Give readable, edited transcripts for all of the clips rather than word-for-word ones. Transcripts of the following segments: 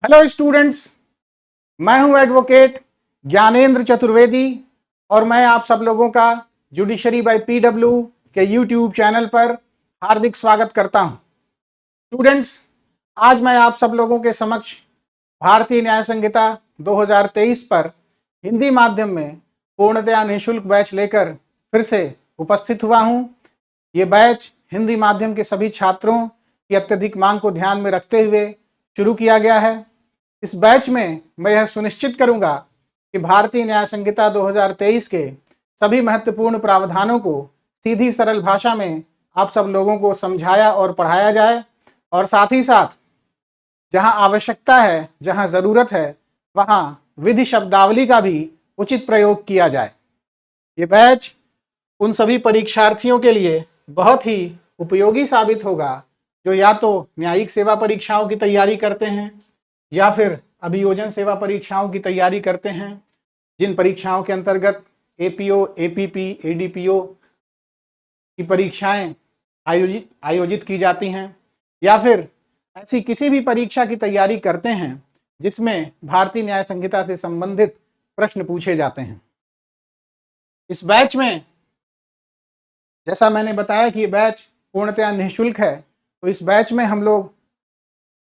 Hello students, मैं हूं advocate Gyanendra Chaturvedi और मैं आप सब लोगों का जुडिशरी बाय पीडब्ल्यू के यूट्यूब चैनल पर हार्दिक स्वागत करता हूं। स्टूडेंट्स, आज मैं आप सब लोगों के समक्ष भारतीय न्याय संहिता 2023 पर हिंदी माध्यम में पूर्णतया निःशुल्क बैच लेकर फिर से उपस्थित हुआ हूं। ये बैच हिंदी माध्यम के सभी छात्रों की अत्यधिक मांग को ध्यान में रखते हुए शुरू किया गया है। इस बैच में मैं यह सुनिश्चित करूंगा कि भारतीय न्याय संहिता 2023 के सभी महत्वपूर्ण प्रावधानों को सीधी सरल भाषा में आप सब लोगों को समझाया और पढ़ाया जाए और साथ ही साथ जहां आवश्यकता है, जहां ज़रूरत है, वहां विधि शब्दावली का भी उचित प्रयोग किया जाए। ये बैच उन सभी परीक्षार्थियों के लिए बहुत ही उपयोगी साबित होगा जो या तो न्यायिक सेवा परीक्षाओं की तैयारी करते हैं या फिर अभियोजन सेवा परीक्षाओं की तैयारी करते हैं, जिन परीक्षाओं के अंतर्गत एपीओ, एपीपी, एडीपीओ की परीक्षाएं आयोजित की जाती हैं, या फिर ऐसी किसी भी परीक्षा की तैयारी करते हैं जिसमें भारतीय न्याय संहिता से संबंधित प्रश्न पूछे जाते हैं। इस बैच में जैसा मैंने बताया कि ये बैच पूर्णतया निःशुल्क है, तो इस बैच में हम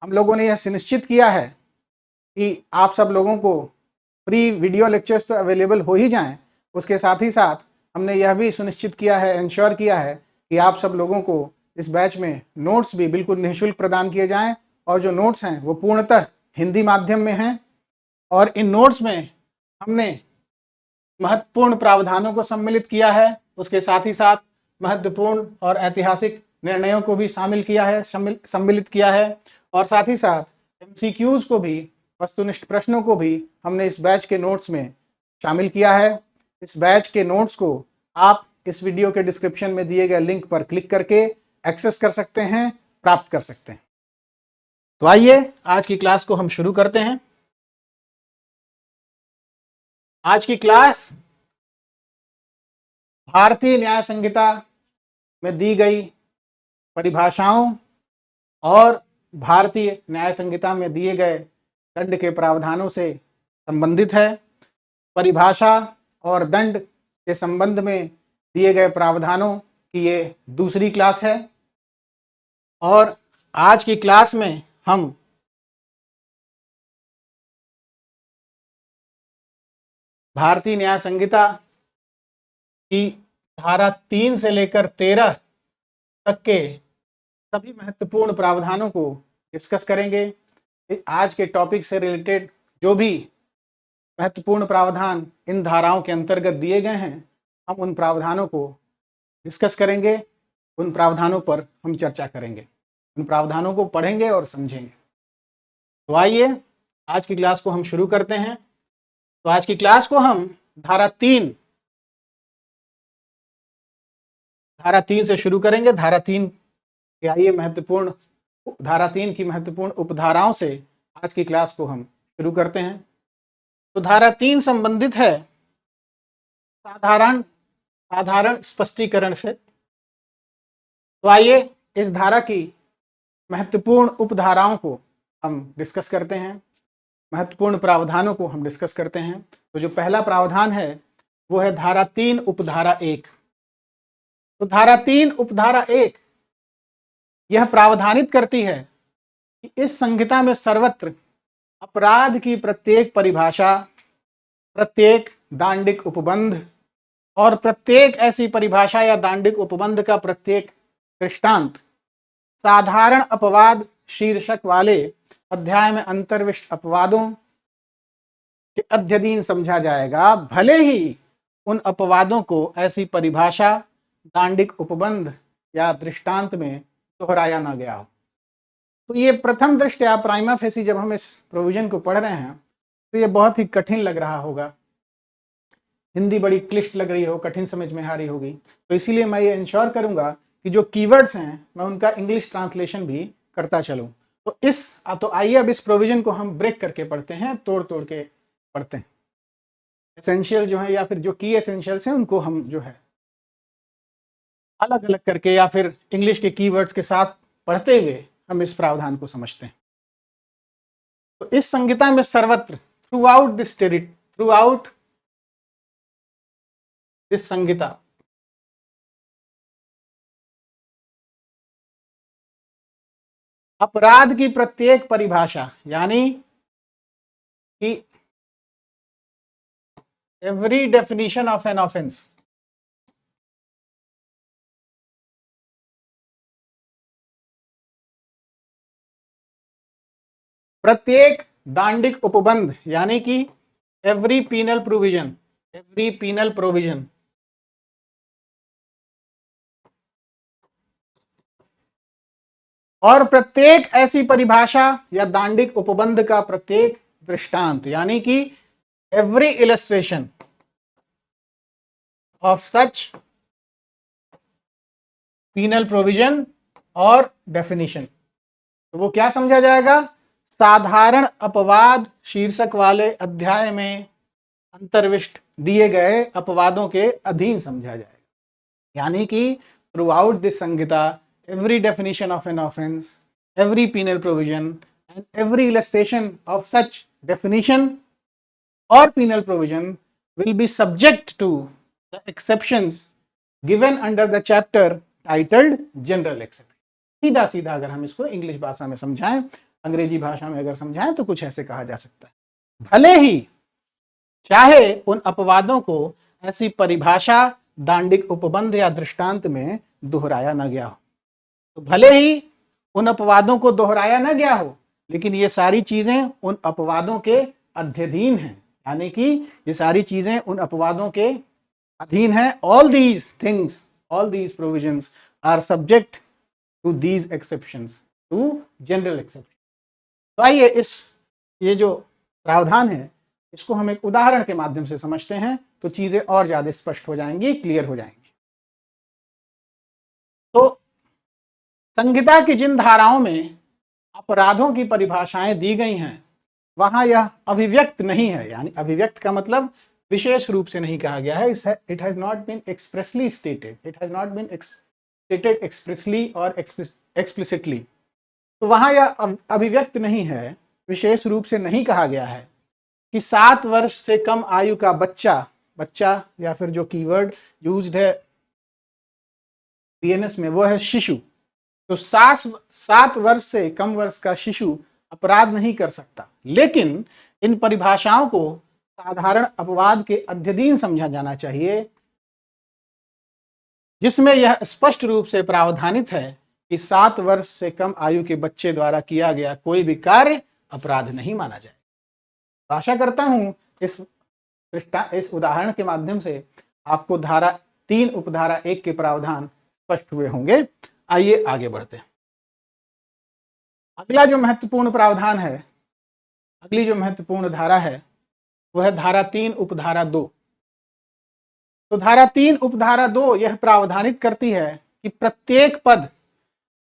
लोगों ने यह सुनिश्चित किया है कि आप सब लोगों को फ्री वीडियो लेक्चर्स तो अवेलेबल हो ही जाएं, उसके साथ ही साथ हमने यह भी सुनिश्चित किया है, इंश्योर किया है कि आप सब लोगों को इस बैच में नोट्स भी बिल्कुल निःशुल्क प्रदान किए जाएं, और जो नोट्स हैं वो पूर्णतः हिंदी माध्यम में हैं। और इन नोट्स में हमने महत्वपूर्ण प्रावधानों को सम्मिलित किया है, उसके साथ ही साथ महत्वपूर्ण और ऐतिहासिक निर्णयों को भी शामिल किया है, सम्मिलित किया है, और साथ ही साथ एमसीक्यूज को भी, वस्तुनिष्ठ प्रश्नों को भी हमने इस बैच के नोट्स में शामिल किया है। इस बैच के नोट्स को आप इस वीडियो के डिस्क्रिप्शन में दिए गए लिंक पर क्लिक करके एक्सेस कर सकते हैं, प्राप्त कर सकते हैं। तो आइए आज की क्लास को हम शुरू करते हैं। आज की क्लास भारतीय न्याय संहिता में दी गई परिभाषाओं और भारतीय न्याय संहिता में दिए गए दंड के प्रावधानों से संबंधित है। परिभाषा और दंड के संबंध में दिए गए प्रावधानों की ये दूसरी क्लास है, और आज की क्लास में हम भारतीय न्याय संहिता की धारा 3 से लेकर 13 तक के सभी महत्वपूर्ण प्रावधानों को डिस्कस करेंगे। आज के टॉपिक से रिलेटेड जो भी महत्वपूर्ण प्रावधान इन धाराओं के अंतर्गत दिए गए हैं, हम उन प्रावधानों को डिस्कस करेंगे, उन प्रावधानों पर हम चर्चा करेंगे, उन प्रावधानों को पढ़ेंगे और समझेंगे। तो आइए आज की क्लास को हम शुरू करते हैं। तो आज की क्लास को हम धारा 3 से शुरू करेंगे। धारा 3 के आइए महत्वपूर्ण धारा 3 की महत्वपूर्ण उपधाराओं से आज की क्लास को हम शुरू करते हैं। तो धारा 3 संबंधित है साधारण स्पष्टीकरण से। तो आइए इस धारा की महत्वपूर्ण उपधाराओं को हम डिस्कस करते हैं, महत्वपूर्ण प्रावधानों को हम डिस्कस करते हैं। तो जो पहला प्रावधान है वो है धारा 3 उपधारा 1। तो धारा 3 उपधारा 1 यह प्रावधानित करती है कि इस संहिता में सर्वत्र अपराध की प्रत्येक परिभाषा, प्रत्येक दांडिक उपबंध और प्रत्येक ऐसी परिभाषा या दांडिक उपबंध का प्रत्येक दृष्टांत साधारण अपवाद शीर्षक वाले अध्याय में अंतर्विष्ट अपवादों के अध्ययन समझा जाएगा, भले ही उन अपवादों को ऐसी परिभाषा, दांडिक उपबंध या दृष्टांत में दोहराया ना गया हो। तो ये प्रथम दृष्टया प्राइमा फेसी जब हम इस प्रोविजन को पढ़ रहे हैं तो ये बहुत ही कठिन लग रहा होगा, हिंदी बड़ी क्लिष्ट लग रही हो, कठिन समझ में आ रही होगी। तो इसीलिए मैं ये इंश्योर करूंगा कि जो कीवर्ड्स हैं मैं उनका इंग्लिश ट्रांसलेशन भी करता चलूं। तो आइए अब इस प्रोविजन को हम ब्रेक करके पढ़ते हैं, तोड़ तोड़ के पढ़ते हैं। एसेंशियल जो है या फिर जो की एसेंशियल्स हैं उनको हम जो है अलग अलग करके या फिर इंग्लिश के कीवर्ड्स के साथ पढ़ते हुए हम इस प्रावधान को समझते हैं। तो इस संहिता में सर्वत्र, थ्रू आउट दिस संहिता, अपराध की प्रत्येक परिभाषा, यानी कि every definition of an offence, प्रत्येक दांडिक उपबंध, यानी कि एवरी पीनल प्रोविजन और प्रत्येक ऐसी परिभाषा या दांडिक उपबंध का प्रत्येक दृष्टांत, यानी कि every illustration of such penal provision और डेफिनेशन। तो वो क्या समझा जाएगा? साधारण अपवाद शीर्षक वाले अध्याय में अंतर्विष्ट दिए गए अपवादों के अधीन समझा जाएगा। यानी कि through out this Samhita, every definition of an offense, every penal provision and every illustration of such definition or penal provision will be subject to the exceptions given under the chapter titled general exception। सीधा सीधा अगर हम इसको English भाषा में समझाएं, अंग्रेजी भाषा में अगर समझाएं तो कुछ ऐसे कहा जा सकता है, भले ही चाहे उन अपवादों को ऐसी परिभाषा, दांडिक उपबंध या दृष्टांत में दोहराया न गया हो। तो भले ही उन अपवादों को दोहराया ना गया हो, लेकिन ये सारी चीजें उन अपवादों के अध्ययन हैं, यानी कि ये सारी चीजें उन अपवादों के अधीन हैं। All these provisions are subject to these exceptions, to general exception. तो आइए ये जो प्रावधान है इसको हम एक उदाहरण के माध्यम से समझते हैं, तो चीजें और ज्यादा स्पष्ट हो जाएंगी, क्लियर हो जाएंगी। तो संहिता की जिन धाराओं में अपराधों की परिभाषाएं दी गई हैं, वहां यह अभिव्यक्त नहीं है, यानी अभिव्यक्त का मतलब विशेष रूप से नहीं कहा गया है। It has not been expressly stated, it has not been stated expressly और एक्सप्लिसिटली। तो वहां यह अभिव्यक्त नहीं है, विशेष रूप से नहीं कहा गया है कि 7 वर्ष से कम आयु का बच्चा या फिर जो कीवर्ड यूज्ड है बीएनएस में वो है शिशु। तो 7 वर्ष से कम वर्ष का शिशु अपराध नहीं कर सकता, लेकिन इन परिभाषाओं को साधारण अपवाद के अध्ययन समझा जाना चाहिए, जिसमें यह स्पष्ट रूप से प्रावधानित है कि 7 वर्ष से कम आयु के बच्चे द्वारा किया गया कोई भी कार्य अपराध नहीं माना जाए। आशा करता हूं इस उदाहरण के माध्यम से आपको धारा 3 उपधारा 1 के प्रावधान स्पष्ट हुए होंगे। आइए आगे बढ़ते हैं। अगला जो महत्वपूर्ण प्रावधान है, अगली जो महत्वपूर्ण धारा है वह है धारा 3 उपधारा 2। तो धारा 3 उपधारा 2 यह प्रावधानित करती है कि प्रत्येक पद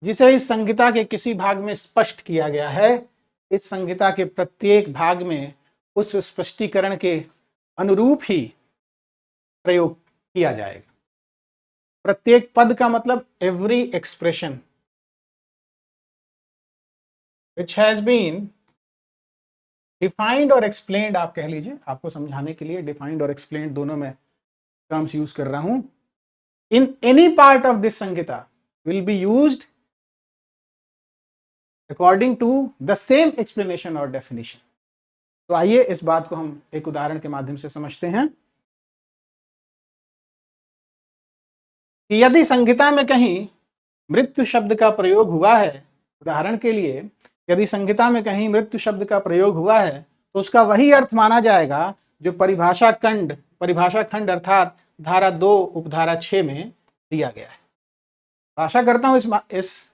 जिसे इस संहिता के किसी भाग में स्पष्ट किया गया है, इस संहिता के प्रत्येक भाग में उस स्पष्टीकरण के अनुरूप ही प्रयोग किया जाएगा। प्रत्येक पद का मतलब every expression which has been defined और explained, आप कह लीजिए, आपको समझाने के लिए डिफाइंड और एक्सप्लेन्ड दोनों में टर्म्स यूज कर रहा हूं। In any part of this Sanhita will be used according to the same explanation और डेफिनेशन। तो आइए इस बात को हम एक उदाहरण के माध्यम से समझते हैं कि यदि संहिता में कहीं मृत्यु शब्द का प्रयोग हुआ है, उदाहरण के लिए यदि संहिता में कहीं मृत्यु शब्द का प्रयोग हुआ है, तो उसका वही अर्थ माना जाएगा जो परिभाषा खंड अर्थात धारा 2 उपधारा 6 में दिया गया है। आशा करता हूं इस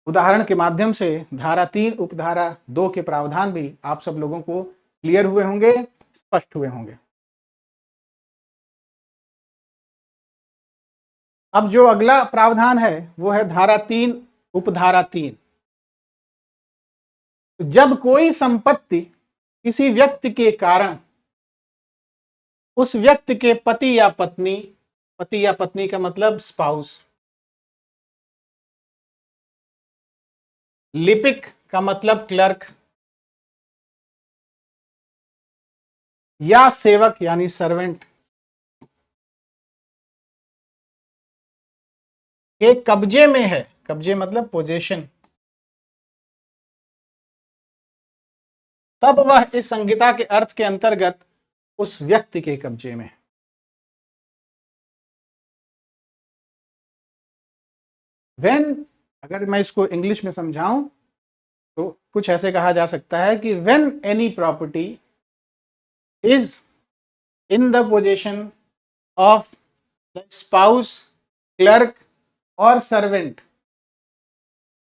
उदाहरण के माध्यम से धारा 3 उपधारा 2 के प्रावधान भी आप सब लोगों को क्लियर हुए होंगे, स्पष्ट हुए होंगे। अब जो अगला प्रावधान है वो है धारा 3 उपधारा 3। जब कोई संपत्ति किसी व्यक्ति के कारण उस व्यक्ति के पति या पत्नी का मतलब स्पाउस, लिपिक का मतलब क्लर्क, या सेवक यानी सर्वेंट के कब्जे में है, कब्जे मतलब पोजेशन, तब वह इस संहिता के अर्थ के अंतर्गत उस व्यक्ति के कब्जे में है। व्हेन, अगर मैं इसको इंग्लिश में समझाऊं तो कुछ ऐसे कहा जा सकता है कि when any property is in the possession of the spouse, clerk और servant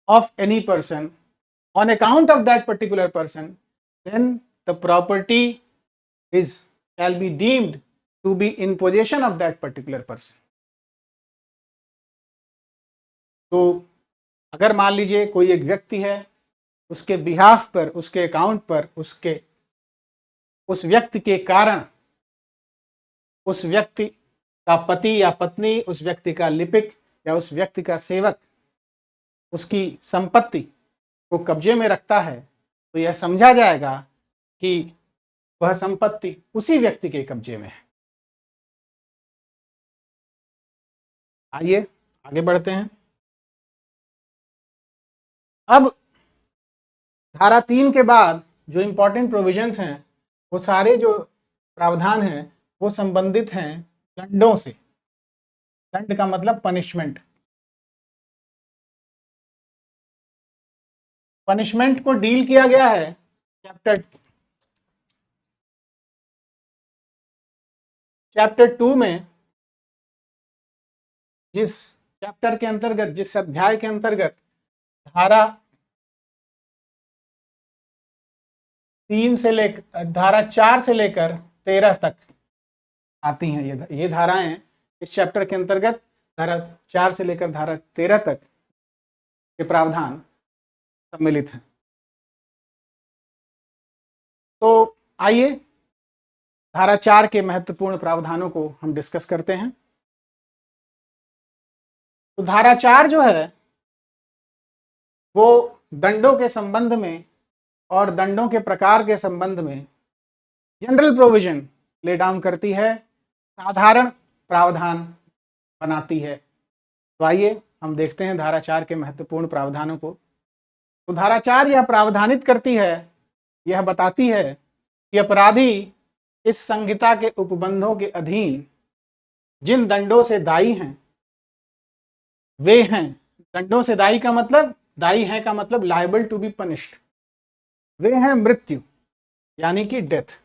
of any person on account of that particular person, then the property is shall be deemed to be in possession of that particular person. तो अगर मान लीजिए कोई एक व्यक्ति है, उसके बिहाफ पर, उसके अकाउंट पर, उस व्यक्ति के कारण उस व्यक्ति का पति या पत्नी, उस व्यक्ति का लिपिक या उस व्यक्ति का सेवक उसकी संपत्ति को कब्जे में रखता है, तो यह समझा जाएगा कि वह संपत्ति उसी व्यक्ति के कब्जे में है। आइए आगे बढ़ते हैं। अब धारा 3 के बाद जो इंपॉर्टेंट प्रोविजंस हैं, वो सारे जो प्रावधान हैं वो संबंधित हैं दंडों से। दंड का मतलब पनिशमेंट। पनिशमेंट को डील किया गया है चैप्टर 2 में, जिस चैप्टर के अंतर्गत, जिस अध्याय के अंतर्गत धारा 4 से लेकर 13 तक आती हैं। ये धाराएं इस चैप्टर के अंतर्गत धारा 4 से लेकर धारा 13 तक के प्रावधान सम्मिलित हैं। तो आइए धारा 4 के महत्वपूर्ण प्रावधानों को हम डिस्कस करते हैं। तो धारा 4 जो है वो दंडों के संबंध में और दंडों के प्रकार के संबंध में जनरल प्रोविजन ले डाउन करती है, साधारण प्रावधान बनाती है। तो आइए हम देखते हैं धारा 4 के महत्वपूर्ण प्रावधानों को। तो धारा 4 यह प्रावधानित करती है, यह बताती है कि अपराधी इस संहिता के उपबंधों के अधीन जिन दंडों से दायी हैं वे हैं, दंडों से दायी का मतलब, दायी है का मतलब लायबल टू बी पनिश्ड, वे हैं मृत्यु यानी कि डेथ,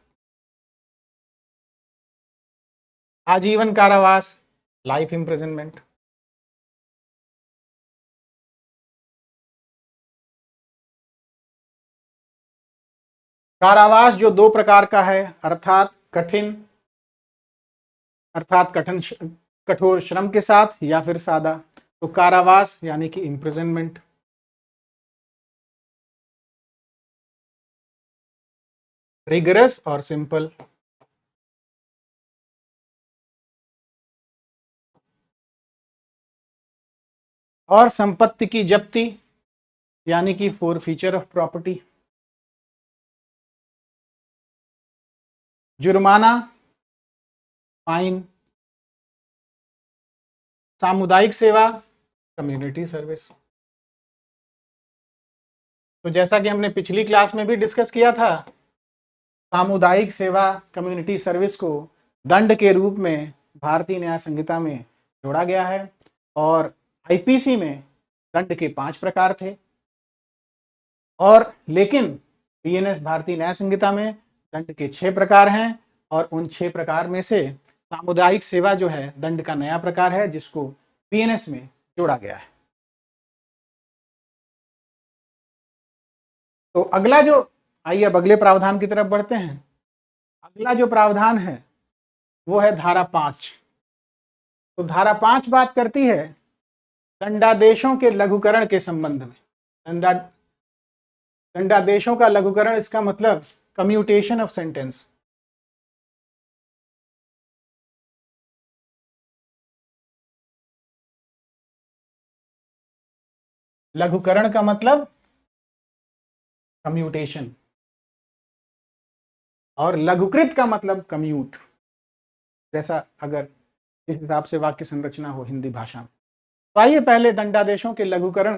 आजीवन कारावास लाइफ इम्प्रिजनमेंट, कारावास जो 2 प्रकार का है, अर्थात कठोर श्रम के साथ या फिर सादा। तो कारावास यानी कि इम्प्रिजनमेंट, रिगरस और सिंपल। और संपत्ति की जब्ती यानी कि फोरफीचर ऑफ प्रॉपर्टी, जुर्माना, फाइन, सामुदायिक सेवा, कम्युनिटी सर्विस। तो जैसा कि हमने पिछली क्लास में भी डिस्कस किया था, सामुदायिक सेवा, कम्युनिटी सर्विस को दंड के रूप में भारतीय न्याय संहिता में जोड़ा गया है और आईपीसी में दंड के 5 प्रकार थे, और लेकिन बीएनएस भारतीय न्याय संहिता में दंड के 6 प्रकार हैं, और उन 6 प्रकार में से सामुदायिक सेवा जो है दंड का नया प्रकार है जिसको बीएनएस में जोड़ा गया है। तो अगला जो, आइए अब अगले प्रावधान की तरफ बढ़ते हैं। अगला जो प्रावधान है वो है धारा 5। तो धारा 5 बात करती है दंडादेशों के लघुकरण के संबंध में। दंडादेशों का लघुकरण, इसका मतलब कम्यूटेशन ऑफ सेंटेंस। लघुकरण का मतलब कम्यूटेशन। और लघुकृत का मतलब कम्यूट, जैसा अगर इस हिसाब से वाक्य संरचना हो हिंदी भाषा में। तो आइए पहले दंडादेशों के लघुकरण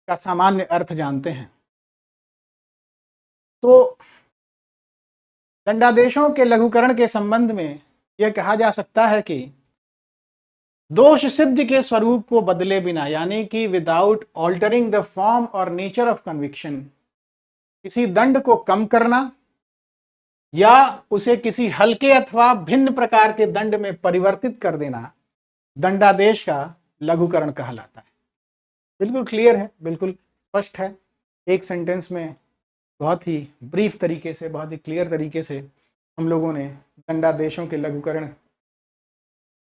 का सामान्य अर्थ जानते हैं। तो दंडादेशों के लघुकरण के संबंध में यह कहा जा सकता है कि दोष सिद्ध के स्वरूप को बदले बिना, यानी कि विदाउट ऑल्टरिंग द फॉर्म और नेचर ऑफ कन्विक्शन, किसी दंड को कम करना या उसे किसी हल्के अथवा भिन्न प्रकार के दंड में परिवर्तित कर देना दंडादेश का लघुकरण कहलाता है। बिल्कुल क्लियर है, बिल्कुल स्पष्ट है। एक सेंटेंस में बहुत ही ब्रीफ तरीके से, बहुत ही क्लियर तरीके से हम लोगों ने दंडादेशों के लघुकरण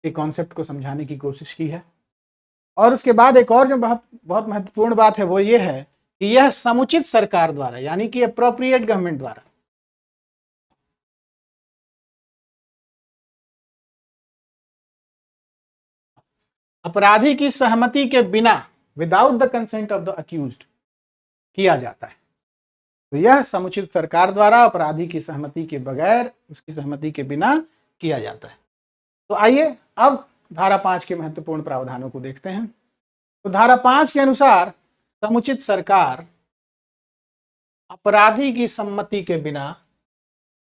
के कॉन्सेप्ट को समझाने की कोशिश की है। और उसके बाद एक और जो बहुत बहुत महत्वपूर्ण बात है वो ये है कि यह समुचित सरकार द्वारा, यानी कि एप्रोप्रिएट गवर्नमेंट द्वारा अपराधी की सहमति के बिना, without the consent of the accused, किया जाता है। तो यह समुचित सरकार द्वारा अपराधी की सहमति के बगैर, उसकी सहमति के बिना किया जाता है। तो आइए अब धारा 5 के महत्वपूर्ण प्रावधानों को देखते हैं। तो धारा 5 के अनुसार समुचित सरकार अपराधी की सम्मति के बिना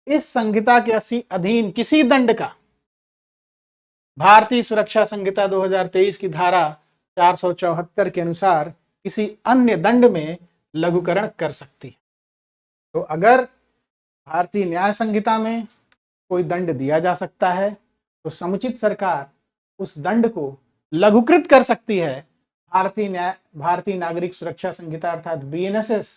इस संहिता के अधीन किसी दंड का भारतीय सुरक्षा संहिता 2023 की धारा 474 के अनुसार किसी अन्य दंड में लघुकरण कर सकती है। तो अगर भारतीय न्याय संहिता में कोई दंड दिया जा सकता है तो समुचित सरकार उस दंड को लघुकृत कर सकती है भारतीय नागरिक सुरक्षा संहिता अर्थात बीएनएसएस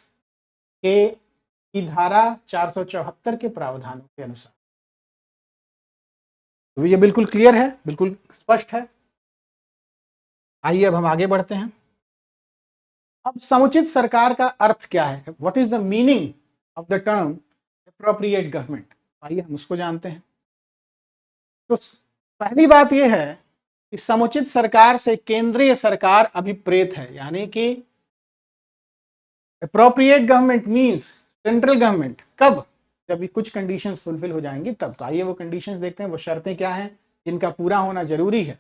के की धारा 474 के प्रावधानों के अनुसार। तो ये बिल्कुल क्लियर है, बिल्कुल स्पष्ट है। आइए अब हम आगे बढ़ते हैं। अब समुचित सरकार का अर्थ क्या है? What is the meaning of the term appropriate government? आइए हम उसको जानते हैं। तो पहली बात यह है कि समुचित सरकार से केंद्रीय सरकार अभिप्रेत है, यानी कि appropriate government means central government. कब? जब कुछ कंडीशंस फुलफिल हो जाएंगी तब। तो आइए वो कंडीशंस देखते हैं, वो शर्तें क्या हैं जिनका पूरा होना जरूरी है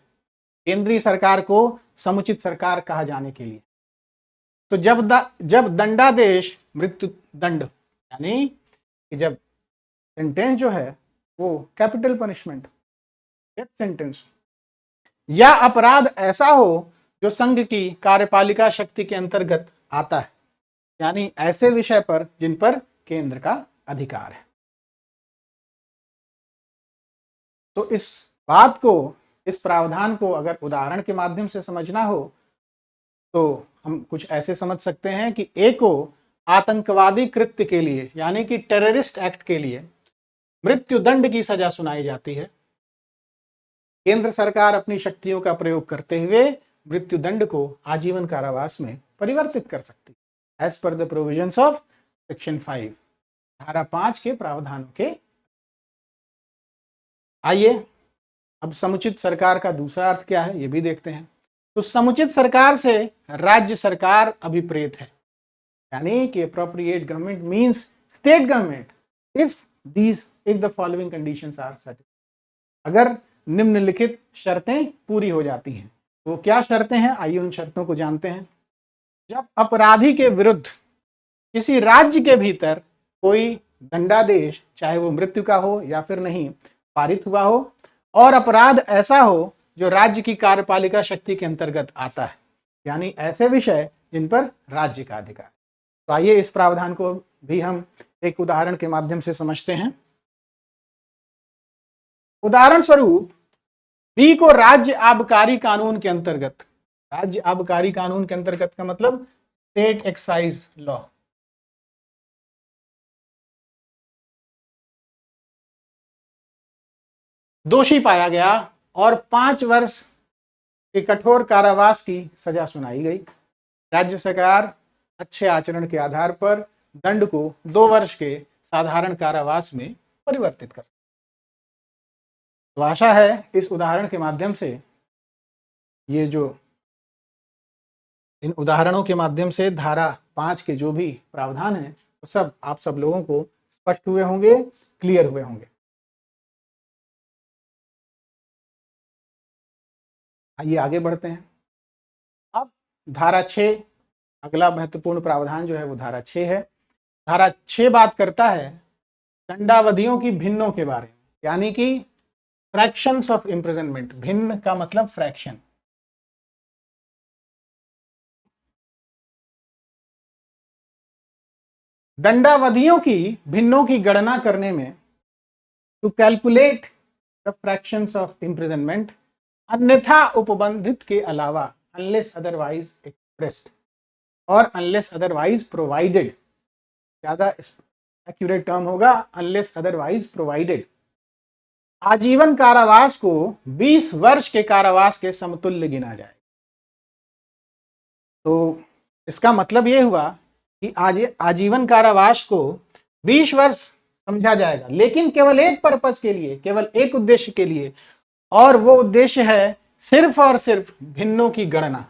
केंद्रीय सरकार को समुचित सरकार कहा जाने के लिए। तो जब दंडादेश मृत्यु दंड, यानी कि जब सेंटेंस जो है वो कैपिटल पनिशमेंट, डेथ सेंटेंस, या अपराध ऐसा हो जो संघ की कार्यपालिका शक्ति के अंतर्गत आता है, यानी ऐसे विषय पर जिन पर केंद्र का अधिकार है। तो इस बात को, इस प्रावधान को अगर उदाहरण के माध्यम से समझना हो तो हम कुछ ऐसे समझ सकते हैं कि ए को आतंकवादी कृत्य के लिए, यानी कि टेररिस्ट एक्ट के लिए मृत्यु दंड की सजा सुनाई जाती है। केंद्र सरकार अपनी शक्तियों का प्रयोग करते हुए मृत्यु दंड को आजीवन कारावास में परिवर्तित कर सकती है, as per the provisions of section 5, धारा 5 के प्रावधानों के। आइए अब समुचित सरकार का दूसरा अर्थ क्या है ये भी देखते हैं। तो समुचित सरकार से राज्य सरकार अभिप्रेत है, यानी कि appropriate government means state government if the following conditions are satisfied. अगर निम्नलिखित शर्तें पूरी हो जाती हैं। तो क्या शर्तें हैं? आइए उन शर्तों को जानते हैं। जब अपराधी के विरुद्ध किसी राज्य के भीतर कोई दंडादेश, चाहे वो मृत्यु का हो या फिर नहीं, पारित हुआ हो और अपराध ऐसा हो जो राज्य की कार्यपालिका शक्ति के अंतर्गत आता है, यानी ऐसे विषय जिन पर राज्य का अधिकार। तो आइए इस प्रावधान को भी हम एक उदाहरण के माध्यम से समझते हैं। उदाहरण स्वरूप बी को राज्य आबकारी कानून के अंतर्गत, राज्य आबकारी कानून के अंतर्गत का मतलब स्टेट एक्साइज लॉ, दोषी पाया गया और 5 वर्ष के कठोर कारावास की सजा सुनाई गई। राज्य सरकार अच्छे आचरण के आधार पर दंड को 2 वर्ष के साधारण कारावास में परिवर्तित कर सकती है। तो आशा है इस उदाहरण के माध्यम से, ये जो इन उदाहरणों के माध्यम से धारा 5 के जो भी प्रावधान हैं तो सब आप सब लोगों को स्पष्ट हुए होंगे क्लियर हुए होंगे। आइए आगे बढ़ते हैं। अब धारा 6, अगला महत्वपूर्ण प्रावधान जो है वो धारा 6 है। धारा 6 बात करता है दंडावधियों की भिन्नों के बारे में, यानी कि फ्रैक्शंस ऑफ इम्प्रिजनमेंट। भिन्न का मतलब फ्रैक्शन। दंडावधियों की भिन्नों की गणना करने में, to calculate the fractions of imprisonment, अन्यथा उपबंधित के अलावा, अनलेस अदरवाइज एक्सप्रेस्ड और अनलेस अदरवाइज प्रोवाइडेड, ज्यादा एक्यूरेट टर्म होगा अनलेस अदरवाइज प्रोवाइडेड, आजीवन कारावास को 20 वर्ष के कारावास के समतुल्य गिना जाए। तो इसका मतलब यह हुआ कि आजीवन कारावास को 20 वर्ष समझा जाएगा, लेकिन केवल एक पर्पस के लिए, केवल एक उद्देश्य के लिए, और वो उद्देश्य है सिर्फ और सिर्फ भिन्नों की गणना।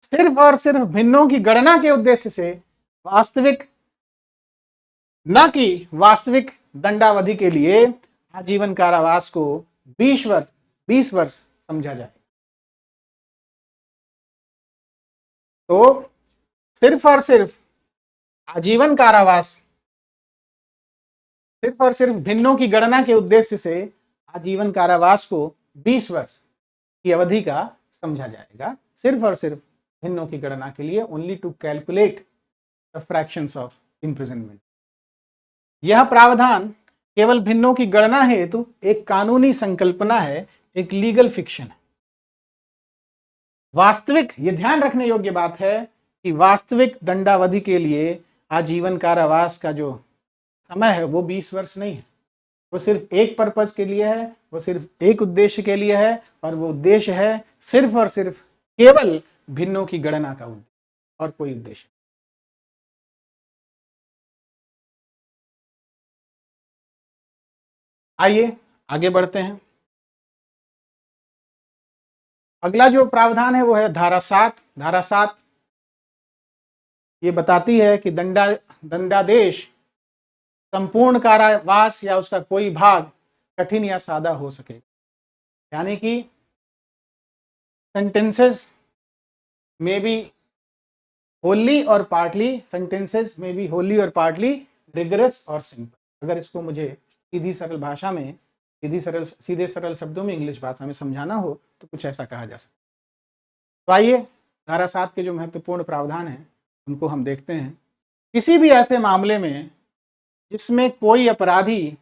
सिर्फ और सिर्फ भिन्नों की गणना के उद्देश्य से, वास्तविक, न कि वास्तविक दंडावधि के लिए आजीवन कारावास को 20 वर्ष समझा जाए। तो सिर्फ और सिर्फ आजीवन कारावास, सिर्फ और सिर्फ भिन्नों की गणना के उद्देश्य से आजीवन कारावास को 20 वर्ष की अवधि का समझा जाएगा। सिर्फ और सिर्फ भिन्नों की गणना के लिए, only to calculate the fractions of imprisonment. यह प्रावधान केवल भिन्नों की गणना हेतु एक कानूनी संकल्पना है, एक लीगल फिक्शन है। वास्तविक, ये ध्यान रखने योग्य बात है कि वास्तविक दंडावधि के लिए आजीवन कारावास का जो समय है वो 20 वर्ष नहीं है। वो सिर्फ एक पर्पज के लिए है, वो सिर्फ एक उद्देश्य के लिए है, और वो उद्देश्य है सिर्फ और सिर्फ केवल भिन्नों की गणना का उद्देश्य, और कोई उद्देश्य। आइए आगे बढ़ते हैं। अगला जो प्रावधान है वो है धारा 7। धारा 7 ये बताती है कि दंडादेश संपूर्ण कारावास या उसका कोई भाग कठिन या सादा हो सके, यानी कि सेंटेंसेस में भी होली और पार्टली, सेंटेंसेस में भी होली और पार्टली रिगरस और सिंपल। अगर इसको मुझे सीधी सरल भाषा में, सीधे सरल शब्दों में इंग्लिश भाषा में समझाना हो तो कुछ ऐसा कहा जा सकता है। तो आइए धारा 7 के जो महत्वपूर्ण प्रावधान हैं उनको हम देखते हैं। किसी भी ऐसे मामले में जिसमें कोई अपराधी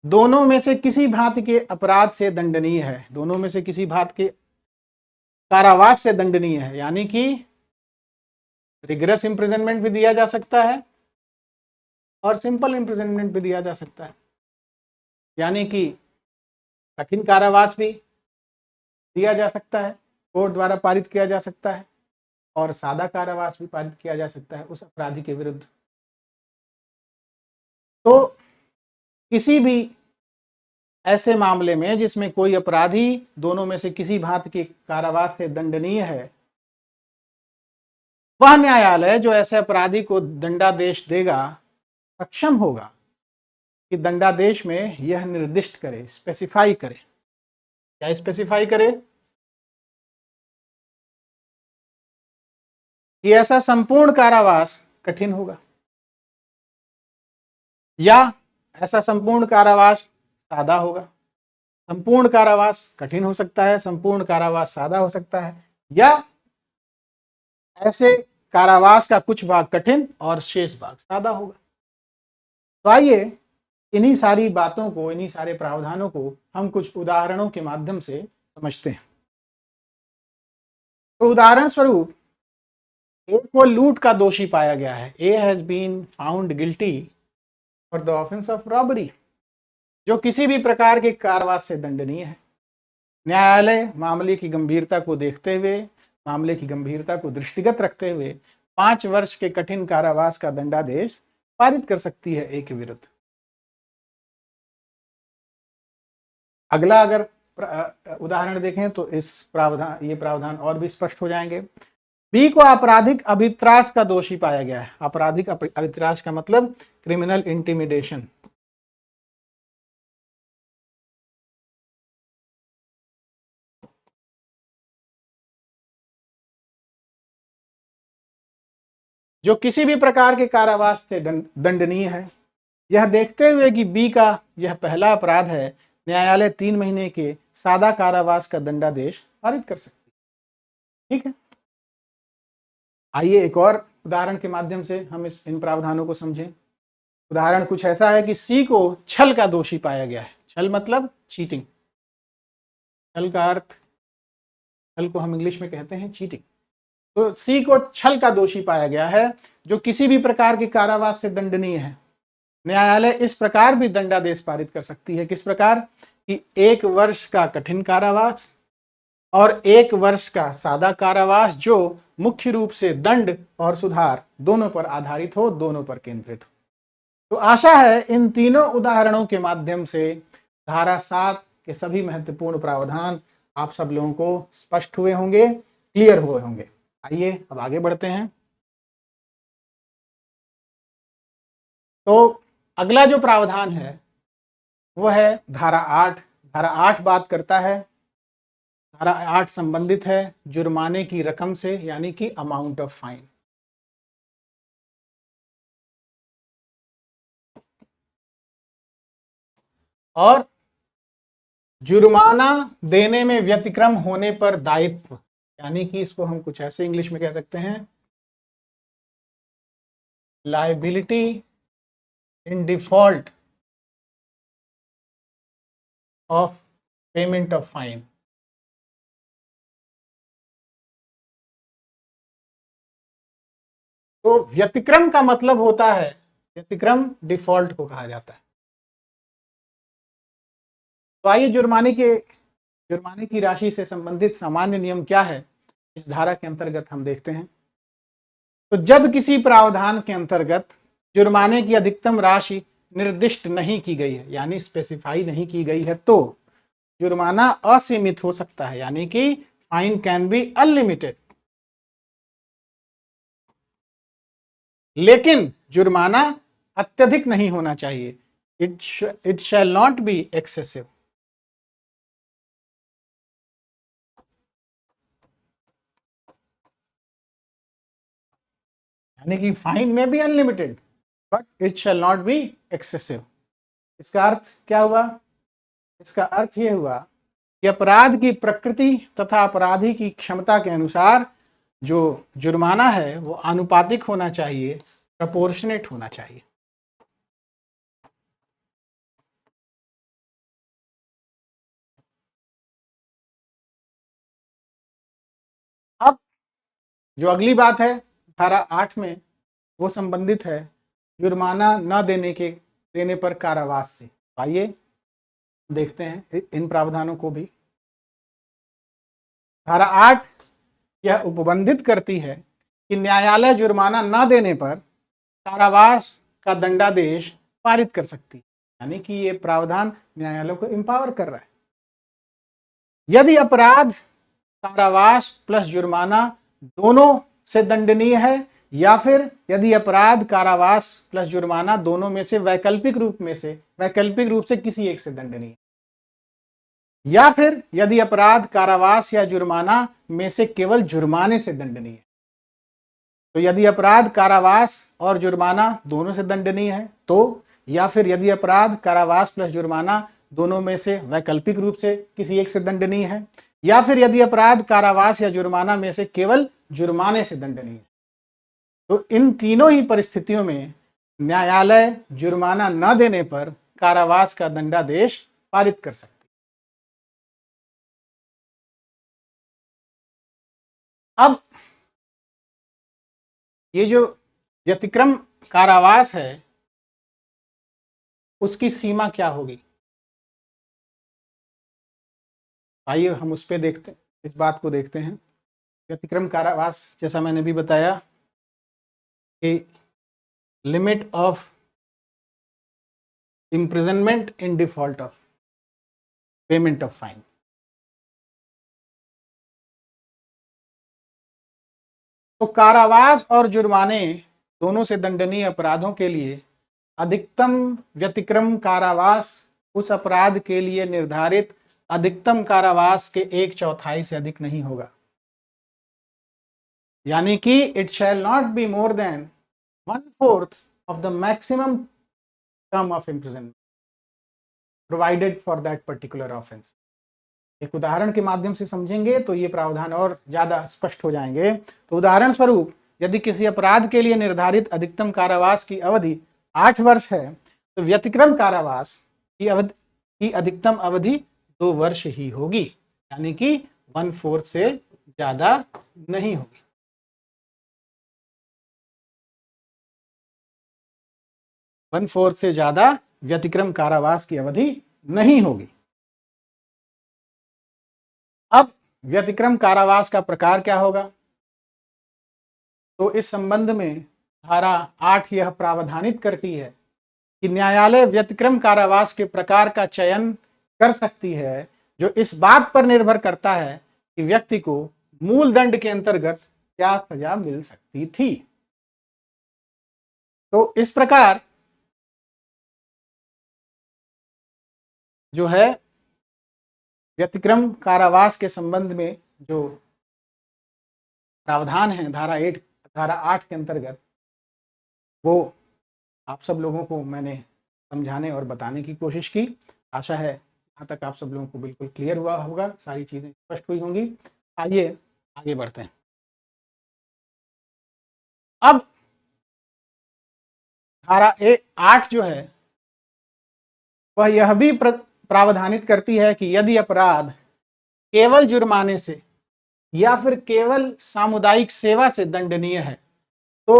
दोनों में से किसी भांति के अपराध से दंडनीय है, दोनों में से किसी भांति के कारावास से दंडनीय है, यानी कि रिगरस इम्प्रिजनमेंट भी दिया जा सकता है और सिंपल इम्प्रिजनमेंट भी दिया जा सकता है, यानी कि कठिन कारावास भी दिया जा सकता है, कोर्ट द्वारा पारित किया जा सकता है, और सादा कारावास भी पारित किया जा सकता है उस अपराधी के विरुद्ध। तो किसी भी ऐसे मामले में जिसमें कोई अपराधी दोनों में से किसी भांति के कारावास से दंडनीय है, वह न्यायालय जो ऐसे अपराधी को दंडादेश देगा सक्षम होगा कि दंडादेश में यह निर्दिष्ट करे, स्पेसिफाई करे। क्या स्पेसिफाई करे? कि ऐसा संपूर्ण कारावास कठिन होगा, या ऐसा संपूर्ण कारावास सादा होगा। संपूर्ण कारावास कठिन हो सकता है, संपूर्ण कारावास सादा हो सकता है, या ऐसे कारावास का कुछ भाग कठिन और शेष भाग सादा होगा। तो आइए इन्हीं सारी बातों को, इन्हीं सारे प्रावधानों को हम कुछ उदाहरणों के माध्यम से समझते हैं। तो उदाहरण स्वरूप, ए को लूट का दोषी पाया गया है। A has been found guilty for the offence of robbery, जो किसी भी प्रकार के कारावास से दंडनीय है। न्यायालय मामले की गंभीरता को देखते हुए, मामले की गंभीरता को दृष्टिगत रखते हुए 5 वर्ष के कठिन कारावास का दंडादेश पारित कर सकती है ए के विरुद्ध। अगला अगर उदाहरण देखें तो ये प्रावधान और भी स्पष्ट हो जाएंगे। बी को आपराधिक अभित्रास का दोषी पाया गया है। आपराधिक अभित्रास का मतलब क्रिमिनल इंटिमिडेशन। जो किसी भी प्रकार के कारावास से दंडनीय है। यह देखते हुए कि बी का यह पहला अपराध है, न्यायालय 3 महीने के सादा कारावास का दंडादेश पारित कर सकती है। ठीक है, आइए एक और उदाहरण के माध्यम से हम इन प्रावधानों को समझें। उदाहरण कुछ ऐसा है कि सी को छल का दोषी पाया गया है। छल मतलब चीटिंग। छल का अर्थ, छल को हम इंग्लिश में कहते हैं चीटिंग। तो सी को छल का दोषी पाया गया है, जो किसी भी प्रकार के कारावास से दंडनीय है। न्यायालय इस प्रकार भी दंडादेश पारित कर सकती है। किस प्रकार कि 1 वर्ष का कठिन कारावास और 1 वर्ष का सादा कारावास, जो मुख्य रूप से दंड और सुधार दोनों पर आधारित हो, दोनों पर केंद्रित हो। तो आशा है इन तीनों उदाहरणों के माध्यम से धारा 7 के सभी महत्वपूर्ण प्रावधान आप सब लोगों को स्पष्ट हुए होंगे, क्लियर हुए होंगे। आइए अब आगे बढ़ते हैं। तो अगला जो प्रावधान है वो है धारा 8। धारा 8 बात करता है, धारा 8 संबंधित है जुर्माने की रकम से, यानी कि अमाउंट ऑफ फाइन। और जुर्माना देने में व्यतिक्रम होने पर दायित्व, यानी कि इसको हम कुछ ऐसे इंग्लिश में कह सकते हैं, liability in default of payment of fine. तो व्यतिक्रम का मतलब होता है, व्यतिक्रम डिफॉल्ट को कहा जाता है। तो आइए जुर्माने की राशि से संबंधित सामान्य नियम क्या है, इस धारा के अंतर्गत हम देखते हैं। तो जब किसी प्रावधान के अंतर्गत जुर्माने की अधिकतम राशि निर्दिष्ट नहीं की गई है, यानी स्पेसिफाई नहीं की गई है, तो जुर्माना असीमित हो सकता है, यानी कि फाइन कैन बी अनलिमिटेड। लेकिन जुर्माना अत्यधिक नहीं होना चाहिए, it shall not be excessive. यानी कि फाइन में भी unlimited, but it shall not be excessive. इसका अर्थ क्या हुआ? इसका अर्थ यह हुआ कि अपराध की प्रकृति तथा अपराधी की क्षमता के अनुसार जो जुर्माना है वो आनुपातिक होना चाहिए, प्रपोर्शनेट होना चाहिए। अब जो अगली बात है धारा 8 में, वो संबंधित है जुर्माना न देने पर कारावास से। आइए देखते हैं इन प्रावधानों को भी। धारा 8 यह उपबंधित करती है कि न्यायालय जुर्माना न देने पर कारावास का दंडादेश पारित कर सकती है, यानी कि ये प्रावधान न्यायालय को एम्पावर कर रहा है। यदि अपराध कारावास प्लस जुर्माना दोनों से दंडनीय है, या फिर यदि अपराध कारावास प्लस जुर्माना दोनों में से वैकल्पिक रूप से किसी एक से दंडनीय है, या फिर यदि अपराध कारावास या जुर्माना में से केवल जुर्माने से दंडनीय है। तो यदि अपराध कारावास और जुर्माना दोनों से दंडनीय है तो, या फिर यदि अपराध कारावास प्लस जुर्माना दोनों में से वैकल्पिक रूप से किसी एक से दंडनीय है, या फिर यदि अपराध कारावास या जुर्माना में से केवल जुर्माने से दंडनीय है। तो इन तीनों ही परिस्थितियों में न्यायालय जुर्माना न देने पर कारावास का दंडादेश पारित कर सकती है। अब ये जो व्यतिक्रम कारावास है उसकी सीमा क्या होगी, आइए हम उस पे देखते हैं, इस बात को देखते हैं। व्यतिक्रम कारावास, जैसा मैंने भी बताया कि limit of imprisonment in default of payment of fine। तो कारावास और जुर्माने दोनों से दंडनीय अपराधों के लिए अधिकतम व्यतिक्रम कारावास उस अपराध के लिए निर्धारित अधिकतम कारावास के 1/4 से अधिक नहीं होगा, यानी कि it shall not be more than 1/4 of the maximum term of imprisonment provided for that particular offense. एक उदाहरण के माध्यम से समझेंगे तो ये प्रावधान और ज्यादा स्पष्ट हो जाएंगे। तो उदाहरण स्वरूप यदि किसी अपराध के लिए निर्धारित अधिकतम कारावास की अवधि 8 वर्ष है तो व्यतिक्रम कारावास की अधिकतम अवधि 2 वर्ष ही होगी, यानी कि 1/4 से ज्यादा नहीं होगी। वन फोर्थ से ज्यादा व्यतिक्रम कारावास की अवधि नहीं होगी। अब व्यतिक्रम कारावास का प्रकार क्या होगा? तो इस संबंध में धारा 8 यह प्रावधानित करती है कि न्यायालय व्यतिक्रम कारावास के प्रकार का चयन कर सकती है जो इस बात पर निर्भर करता है कि व्यक्ति को मूल दंड के अंतर्गत क्या सजा मिल सकती थी। तो इस प्रकार जो है व्यतिक्रम कारावास के संबंध में जो प्रावधान है धारा 8 के अंतर्गत, वो आप सब लोगों को मैंने समझाने और बताने की कोशिश की। आशा है यहाँ तक आप सब लोगों को बिल्कुल क्लियर हुआ होगा, सारी चीजें स्पष्ट हुई होंगी। आइए आगे बढ़ते हैं। अब धारा 8 जो है वह यह भी प्रावधानित करती है कि यदि अपराध केवल जुर्माने से या फिर केवल सामुदायिक सेवा से दंडनीय है तो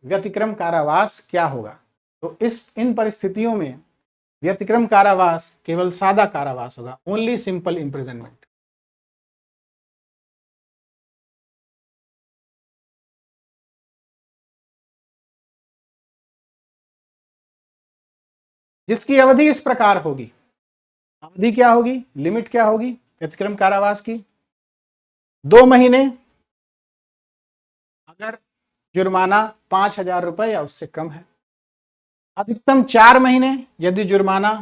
व्यतिक्रम कारावास क्या होगा। तो इन परिस्थितियों में व्यतिक्रम कारावास केवल सादा कारावास होगा, ओनली सिंपल इम्प्रिजनमेंट। जिसकी अवधि इस प्रकार होगी। अवधि क्या होगी, लिमिट क्या होगी व्यतिक्रम कारावास की? 2 महीने अगर जुर्माना 5,000 रुपए या उससे कम है, अधिकतम 4 महीने यदि जुर्माना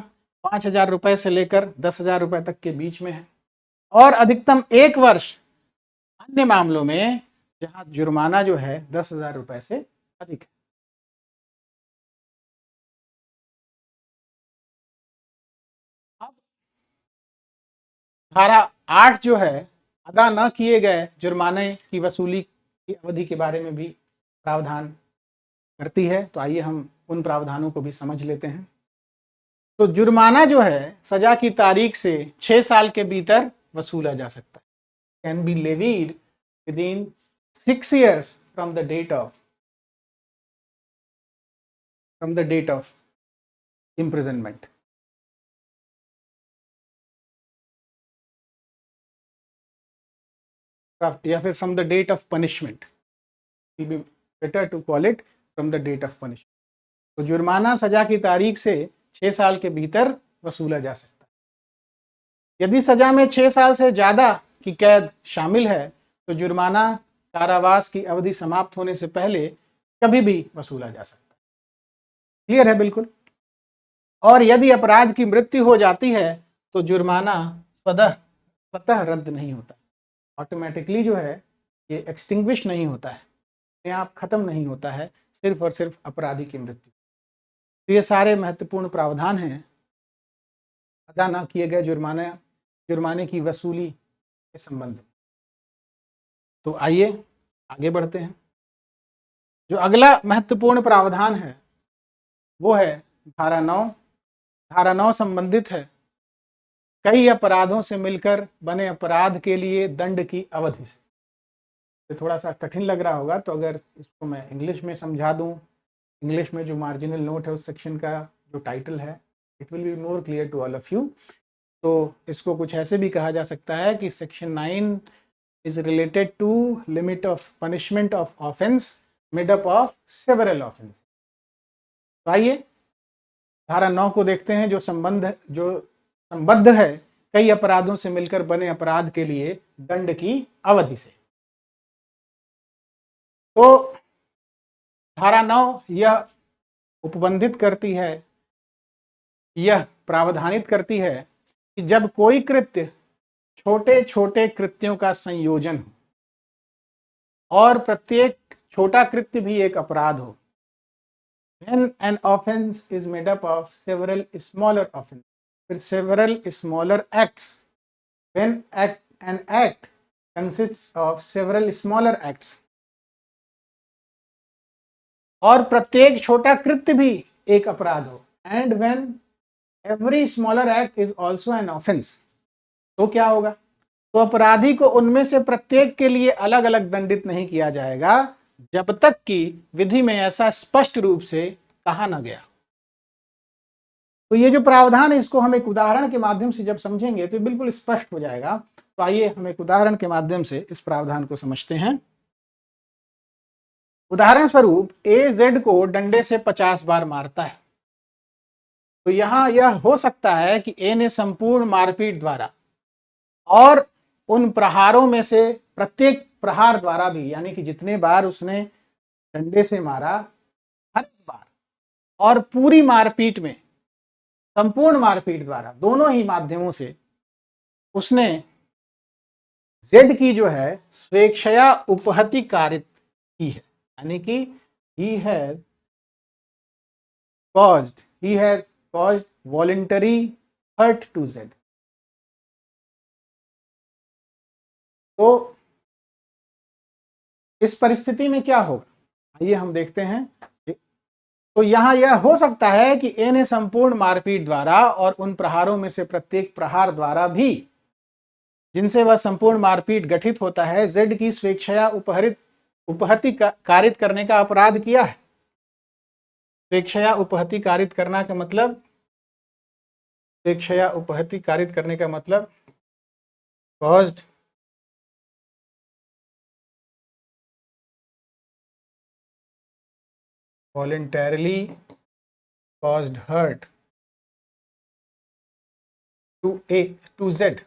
5,000 रुपए से लेकर 10,000 रुपए तक के बीच में है, और अधिकतम 1 वर्ष अन्य मामलों में जहां जुर्माना जो है 10,000 रुपए से अधिक है। अब धारा 8 जो है अदा न किए गए जुर्माने की वसूली की अवधि के बारे में भी प्रावधान करती है। तो आइए हम उन प्रावधानों को भी समझ लेते हैं। तो जुर्माना जो है सजा की तारीख से 6 साल के भीतर वसूला जा सकता है, can be levied within 6 years from the date of imprisonment। या फिर from the date of punishment, will be better to call it from the date of punishment. तो जुर्माना सजा की तारीख से 6 साल के भीतर वसूला जा सकता है। यदि सजा में 6 साल से ज्यादा की कैद शामिल है तो जुर्माना कारावास की अवधि समाप्त होने से पहले कभी भी वसूला जा सकता है। क्लियर है बिल्कुल? और यदि अपराध की मृत्यु हो जाती है तो जुर्माना स्वतः रद्द नहीं होता, ऑटोमेटिकली जो है ये एक्सटिंग्विश नहीं होता है, अपने आप खत्म नहीं होता है, सिर्फ और सिर्फ अपराधी की मृत्यु। तो ये सारे महत्वपूर्ण प्रावधान हैं अदा न किए गए जुर्माने की वसूली के संबंध में। तो आइए आगे बढ़ते हैं। जो अगला महत्वपूर्ण प्रावधान है वो है धारा 9। धारा 9 संबंधित है कई अपराधों से मिलकर बने अपराध के लिए दंड की अवधि से। तो थोड़ा सा कठिन लग रहा होगा, तो अगर इसको मैं इंग्लिश में समझा दूं, इंग्लिश में जो मार्जिनल नोट है उस सेक्शन का जो टाइटल है, it will be more clear to all of you. तो इसको कुछ ऐसे भी कहा जा सकता है कि section 9 is related to limit of punishment of offence made up of several offence. तो आइए धारा 9 को देखते हैं जो संबद्ध है कई अपराधों से मिलकर बने अपराध के लिए दंड की अवधि से। तो धारा 9 यह उपबंधित करती है, यह प्रावधानित करती है कि जब कोई कृत्य छोटे छोटे कृत्यों का संयोजन हो और प्रत्येक छोटा कृत्य भी एक अपराध हो, When an offense is made up of several smaller offenses, फिर several smaller acts. When an act consists of several smaller acts, और प्रत्येक छोटा कृत्य भी एक अपराध हो, and when every smaller act is also an offense, तो क्या होगा? तो अपराधी को उनमें से प्रत्येक के लिए अलग अलग दंडित नहीं किया जाएगा जब तक कि विधि में ऐसा स्पष्ट रूप से कहा न गया। तो ये जो प्रावधान है इसको हम एक उदाहरण के माध्यम से जब समझेंगे तो बिल्कुल स्पष्ट हो जाएगा। तो आइए हम एक उदाहरण के माध्यम से इस प्रावधान को समझते हैं। उदाहरण स्वरूप ए जेड को डंडे से 50 बार मारता है। तो यहां यह हो सकता है कि ए ने संपूर्ण मारपीट द्वारा और उन प्रहारों में से प्रत्येक प्रहार द्वारा भी, यानी कि जितने बार उसने डंडे से मारा हर बार और पूरी मारपीट में संपूर्ण मारपीट द्वारा दोनों ही माध्यमों से उसने जेड की जो है स्वेच्छया उपहति कारित की है, यानी कि he has caused voluntary hurt to Z। तो इस परिस्थिति में क्या होगा, आइए हम देखते हैं। तो यहां यह हो सकता है कि ए ने संपूर्ण मारपीट द्वारा और उन प्रहारों में से प्रत्येक प्रहार द्वारा भी जिनसे वह संपूर्ण मारपीट गठित होता है जेड की स्वेच्छया उपहति कारित करने का अपराध किया है। स्वेच्छया उपहति कारित करना का मतलब, स्वेच्छया उपहति कारित करने का मतलब caused voluntarily caused hurt to Z।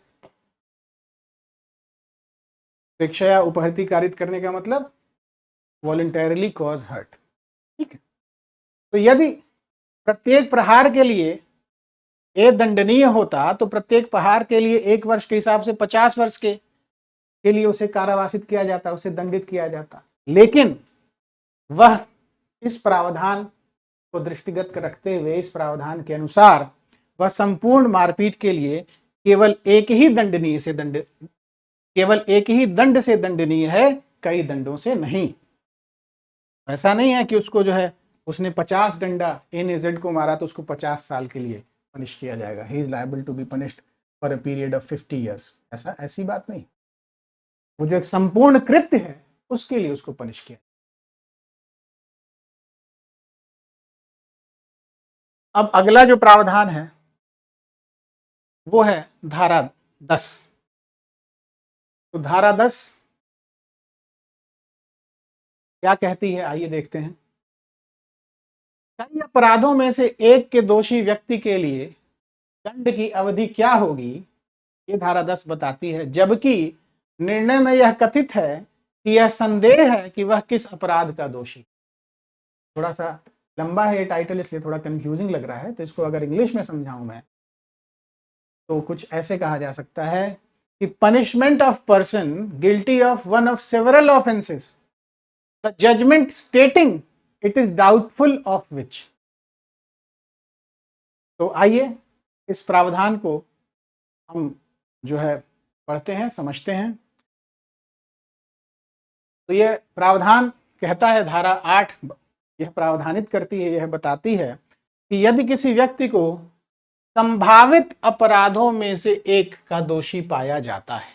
स्वेच्छया उपहति कारित करने का मतलब voluntarily cause hurt, ठीक है। तो यदि प्रत्येक प्रहार के लिए ए दंडनीय होता तो प्रत्येक प्रहार के लिए 1 वर्ष के हिसाब से 50 वर्ष के लिए उसे कारावासित किया जाता, उसे दंडित किया जाता। लेकिन वह इस प्रावधान को दृष्टिगत रखते हुए, इस प्रावधान के अनुसार वह संपूर्ण मारपीट के लिए केवल एक ही दंड से दंडनीय है, कई दंडों से नहीं। ऐसा नहीं है कि उसको जो है उसने 50 डंडा ए ने जेड को मारा तो उसको 50 साल के लिए पनिश किया जाएगा, he is liable to be punished for a period of 50 years. ऐसी बात नहीं। वो जो एक संपूर्ण कृत्य है उसके लिए उसको पनिश किया। अब अगला जो प्रावधान है वो है धारा 10। तो धारा 10 क्या कहती है, आइए देखते हैं। कई अपराधों में से एक के दोषी व्यक्ति के लिए दंड की अवधि क्या होगी, ये धारा 10 बताती है, जबकि निर्णय में यह कथित है कि यह संदेह है कि वह किस अपराध का दोषी। थोड़ा सा लंबा है ये टाइटल, इसलिए थोड़ा कंफ्यूजिंग लग रहा है। तो इसको अगर इंग्लिश में समझाऊं मैं तो कुछ ऐसे कहा जा सकता है कि punishment of person guilty of one of several offences, the judgment stating it is doubtful of which. तो आइए इस प्रावधान को हम जो है पढ़ते हैं, समझते हैं। तो यह प्रावधान कहता है, धारा 8 यह प्रावधानित करती है, यह बताती है कि यदि किसी व्यक्ति को संभावित अपराधों में से एक का दोषी पाया जाता है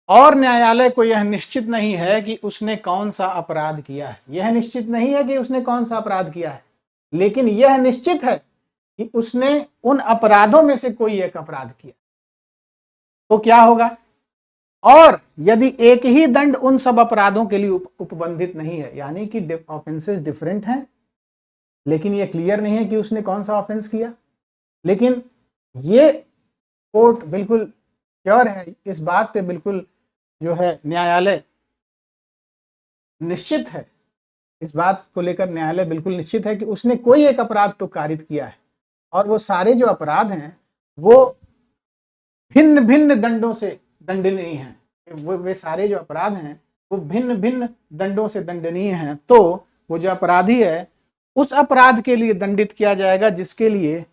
और न्यायालय को यह निश्चित नहीं है कि उसने कौन सा अपराध किया है, यह निश्चित नहीं है कि उसने कौन सा अपराध किया है, लेकिन यह निश्चित है कि उसने उन अपराधों में से कोई एक अपराध किया, तो क्या होगा। और यदि एक ही दंड उन सब अपराधों के लिए उपबंधित नहीं है, यानी कि ऑफेंसेस डिफरेंट हैं, लेकिन यह क्लियर नहीं है कि उसने कौन सा ऑफेंस किया, लेकिन ये कोर्ट बिल्कुल श्योर है, इस बात पे बिल्कुल जो है न्यायालय निश्चित है, इस बात को लेकर न्यायालय बिल्कुल निश्चित है कि उसने कोई एक अपराध तो कारित किया है, और वो सारे जो अपराध हैं वो भिन्न भिन्न दंडों से दंडनीय हैं। वे सारे जो अपराध हैं वो भिन्न भिन्न दंडों से दंडनीय हैं, तो वो जो अपराधी है उस अपराध के लिए दंडित किया जाएगा जिसके लिए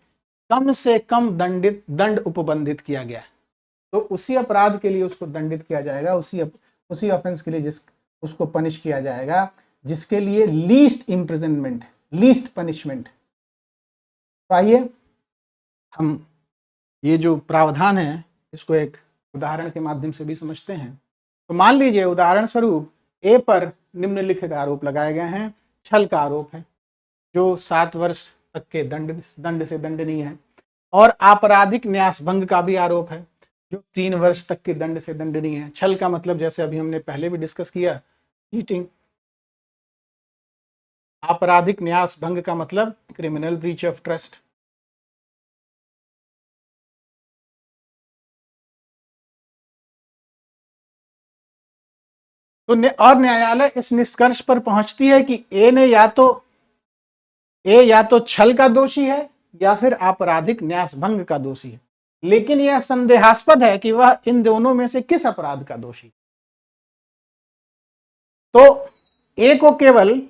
कम से कम दंड उपबंधित किया गया है। तो उसी अपराध के लिए उसको दंडित किया जाएगा, उसी ऑफेंस के लिए उसको पनिश किया जाएगा जिसके लिए लीस्ट इम्प्रिजनमेंट, लीस्ट पनिशमेंट। तो आइए हम ये जो प्रावधान है इसको एक उदाहरण के माध्यम से भी समझते हैं। तो मान लीजिए उदाहरण स्वरूप ए पर निम्नलिखित आरोप लगाए गए हैं। छल का आरोप है जो 7 वर्ष तक के दंड से दंडनीय है, और आपराधिक न्यास भंग का भी आरोप है जो 3 वर्ष तक के दंड से दंडनीय है। छल का मतलब जैसे अभी हमने पहले भी डिस्कस किया, चीटिंग। आपराधिक न्यास भंग का मतलब क्रिमिनल ब्रीच ऑफ ट्रस्ट। तो और न्यायालय इस निष्कर्ष पर पहुंचती है कि ए या तो छल का दोषी है या फिर आपराधिक न्यास भंग का दोषी है, लेकिन यह संदेहास्पद है कि वह इन दोनों में से किस अपराध का दोषी। तो ए को केवल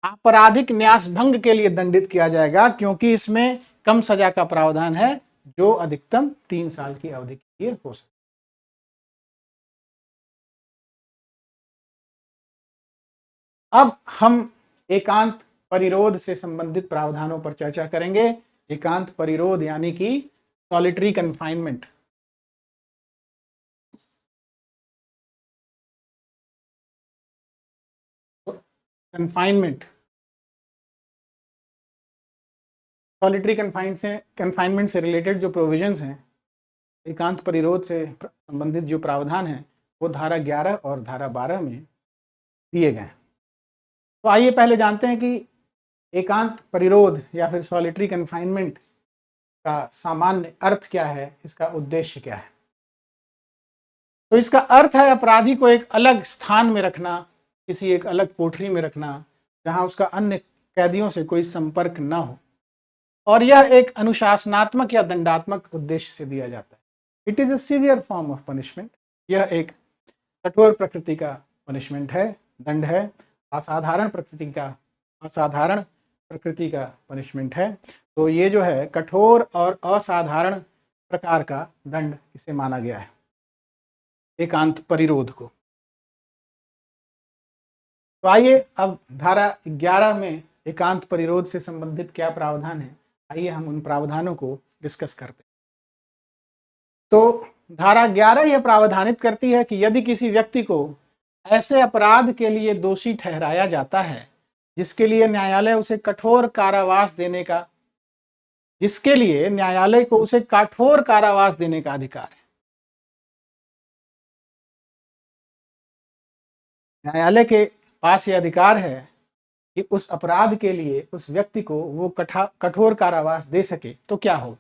आपराधिक न्यास भंग के लिए दंडित किया जाएगा क्योंकि इसमें कम सजा का प्रावधान है जो अधिकतम 3 साल की अवधि के लिए हो सकता है। अब हम एकांत परिरोध से संबंधित प्रावधानों पर चर्चा करेंगे। एकांत परिरोध यानी कि सॉलिटरी कन्फाइनमेंट। सॉलिटरी कन्फाइनमेंट से रिलेटेड जो प्रोविजंस हैं, एकांत परिरोध से संबंधित जो प्रावधान है वो धारा 11 और धारा 12 में दिए गए हैं। तो आइए पहले जानते हैं कि एकांत परिरोध या फिर सॉलिटरी कन्फाइनमेंट का सामान्य अर्थ क्या है, इसका उद्देश्य क्या है। तो इसका अर्थ है अपराधी को एक अलग स्थान में रखना, किसी एक अलग कोठरी में रखना जहां उसका अन्य कैदियों से कोई संपर्क न हो, और यह एक अनुशासनात्मक या दंडात्मक उद्देश्य से दिया जाता है। It is a severe form of punishment. यह एक कठोर प्रकृति का पनिशमेंट है, दंड है। असाधारण प्रकृति का पनिशमेंट है। तो ये जो है कठोर और असाधारण प्रकार का दंड इसे माना गया है एकांत परिरोध को। तो आइए अब धारा 11 में एकांत परिरोध से संबंधित क्या प्रावधान है, आइए हम उन प्रावधानों को डिस्कस करते हैं। तो धारा 11 यह प्रावधानित करती है कि यदि किसी व्यक्ति को ऐसे अपराध के लिए दोषी ठहराया जाता है जिसके लिए न्यायालय को उसे कठोर कारावास देने का अधिकार है। न्यायालय के पास यह अधिकार है कि उस अपराध के लिए उस व्यक्ति को वो कठोर कारावास दे सके। तो क्या होगा?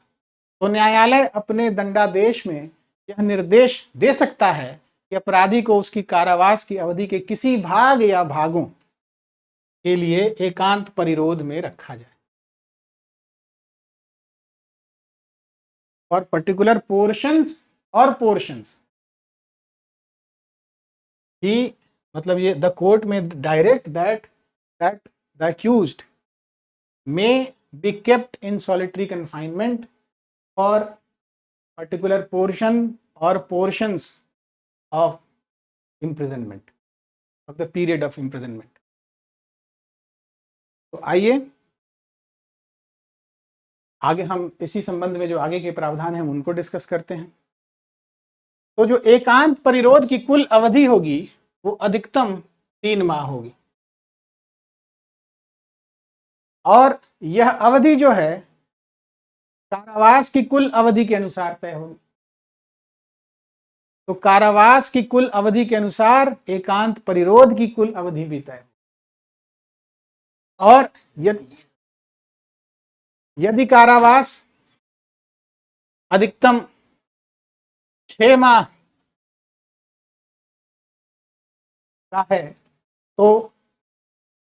तो न्यायालय अपने दंडादेश में यह निर्देश दे सकता है कि अपराधी को उसकी कारावास की अवधि के किसी भाग या भागों के लिए एकांत परिरोध में रखा जाए, और पर्टिकुलर पोर्शंस ही, मतलब ये द कोर्ट में direct that the accused may be kept in solitary confinement for particular portion और portions of imprisonment, of the period of imprisonment. तो आइए आगे हम इसी संबंध में जो आगे के प्रावधान हैं उनको डिस्कस करते हैं। तो जो एकांत परिरोध की कुल अवधि होगी वो अधिकतम 3 माह होगी, और यह अवधि जो है कारावास की कुल अवधि के अनुसार तय होगी। तो कारावास की कुल अवधि के अनुसार एकांत परिरोध की कुल अवधि भी तय होगी। और यदि कारावास अधिकतम 6 माह का है तो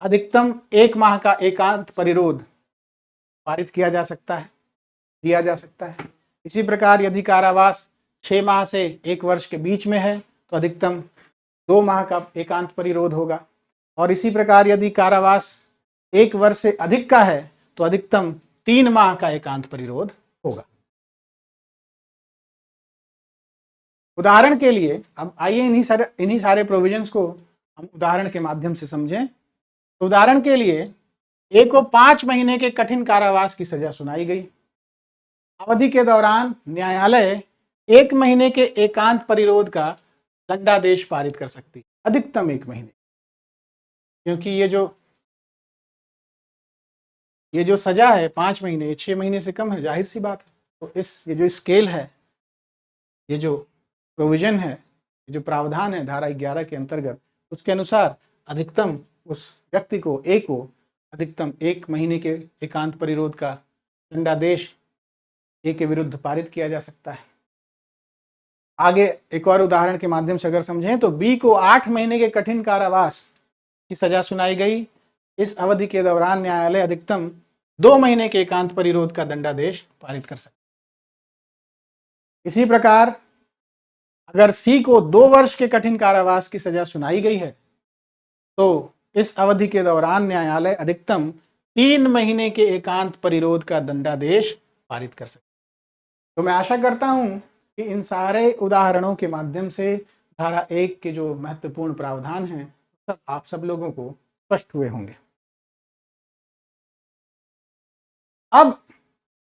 अधिकतम 1 माह का एकांत परिरोध पारित किया जा सकता है, दिया जा सकता है। इसी प्रकार यदि कारावास 6 माह से 1 वर्ष के बीच में है तो अधिकतम 2 माह का एकांत परिरोध होगा। और इसी प्रकार यदि कारावास 1 वर्ष से अधिक का है तो अधिकतम 3 माह का एकांत परिरोध होगा। उदाहरण के लिए अब आइए इन्हीं सारे प्रोविजंस को हम उदाहरण के माध्यम से समझें। तो उदाहरण के लिए ए को 5 महीने के कठिन कारावास की सजा सुनाई गई। अवधि के दौरान न्यायालय 1 महीने के एकांत परिरोध का दंडादेश पारित कर सकती है, अधिकतम 1 महीने, क्योंकि ये जो सजा है 5 महीने, 6 महीने से कम है, जाहिर सी बात है। तो ये जो स्केल है, ये जो प्रोविजन है, ये जो प्रावधान है धारा 11 के अंतर्गत, उसके अनुसार अधिकतम उस व्यक्ति को अधिकतम 1 महीने के एकांत परिरोध का दंडादेश ए के विरुद्ध पारित किया जा सकता है। आगे एक और उदाहरण के माध्यम से अगर समझें तो बी को 8 महीने के कठिन कारावास की सजा सुनाई गई। इस अवधि के दौरान न्यायालय अधिकतम 2 महीने के एकांत परिरोध का दंडादेश पारित कर सकता है। इसी प्रकार अगर सी को 2 वर्ष के कठिन कारावास की सजा सुनाई गई है तो इस अवधि के दौरान न्यायालय अधिकतम 3 महीने के एकांत परिरोध का दंडादेश पारित कर सकता है। तो मैं आशा करता हूं कि इन सारे उदाहरणों के माध्यम से धारा 1 के जो महत्वपूर्ण प्रावधान हैं सब आप सब लोगों को स्पष्ट हुए होंगे। अब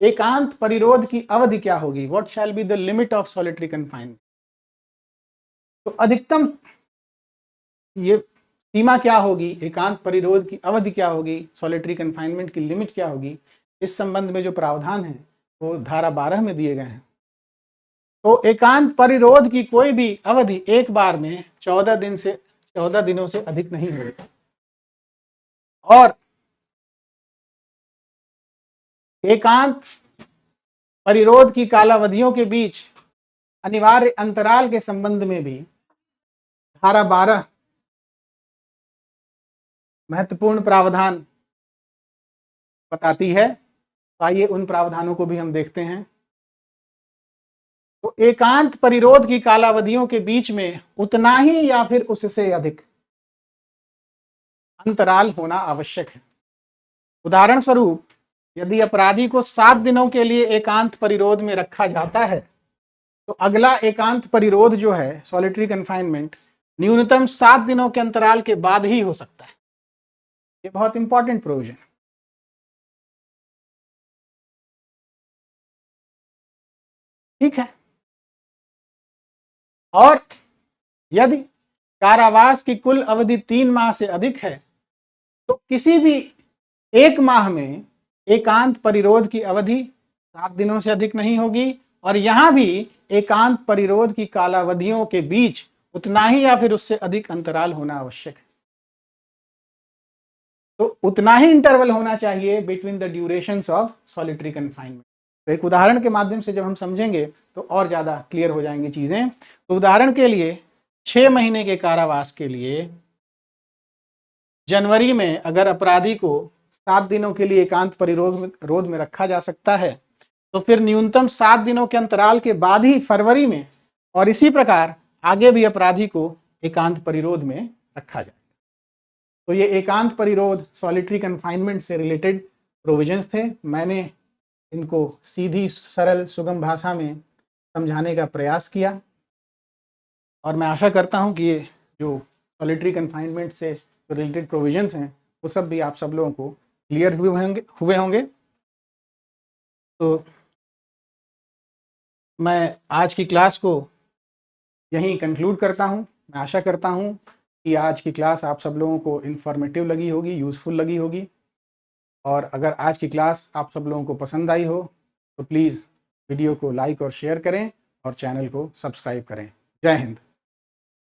एकांत परिरोध की अवधि क्या होगी? What shall be the limit of solitary confinement? तो अधिकतम ये सीमा क्या होगी, एकांत परिरोध की अवधि क्या होगी, सॉलिटरी कन्फाइनमेंट की लिमिट क्या होगी, इस संबंध में जो प्रावधान है वो धारा 12 में दिए गए हैं। तो एकांत परिरोध की कोई भी अवधि एक बार में 14 दिनों से अधिक नहीं होगी और एकांत परिरोध की कालावधियों के बीच अनिवार्य अंतराल के संबंध में भी धारा 12 महत्वपूर्ण प्रावधान बताती है। तो आइए उन प्रावधानों को भी हम देखते हैं। तो एकांत परिरोध की कालावधियों के बीच में उतना ही या फिर उससे अधिक अंतराल होना आवश्यक है। उदाहरण स्वरूप यदि अपराधी को 7 दिनों के लिए एकांत परिरोध में रखा जाता है तो अगला एकांत परिरोध जो है सॉलिटरी कन्फाइनमेंट न्यूनतम 7 दिनों के अंतराल के बाद ही हो सकता है। ये बहुत इंपॉर्टेंट प्रोविजन। ठीक है। और यदि कारावास की कुल अवधि 3 माह से अधिक है तो किसी भी 1 माह में एकांत परिरोध की अवधि 7 दिनों से अधिक नहीं होगी और यहां भी एकांत परिरोध की कालावधियों के बीच उतना ही या फिर उससे अधिक अंतराल होना आवश्यक है। तो उतना ही इंटरवल होना चाहिए between the durations of solitary confinement. तो एक उदाहरण के माध्यम से जब हम समझेंगे तो और ज्यादा क्लियर हो जाएंगी चीजें। तो उदाहरण के लिए 6 महीने के कारावास के लिए जनवरी में अगर अपराधी को 7 दिनों के लिए एकांत परिरोध में रखा जा सकता है तो फिर न्यूनतम 7 दिनों के अंतराल के बाद ही फरवरी में और इसी प्रकार आगे भी अपराधी को एकांत परिरोध में रखा जाए। तो ये एकांत परिरोध सॉलिटरी कन्फाइनमेंट से रिलेटेड प्रोविजंस थे। मैंने इनको सीधी सरल सुगम भाषा में समझाने का प्रयास किया और मैं आशा करता हूं कि ये जो सॉलिटरी कन्फाइनमेंट से रिलेटेड प्रोविजंस हैं वो सब भी आप सब लोगों को क्लियर हुए होंगे। तो मैं आज की क्लास को यहीं कंक्लूड करता हूं। मैं आशा करता हूं कि आज की क्लास आप सब लोगों को इन्फॉर्मेटिव लगी होगी, यूज़फुल लगी होगी और अगर आज की क्लास आप सब लोगों को पसंद आई हो तो प्लीज़ वीडियो को लाइक और शेयर करें और चैनल को सब्सक्राइब करें। जय हिंद।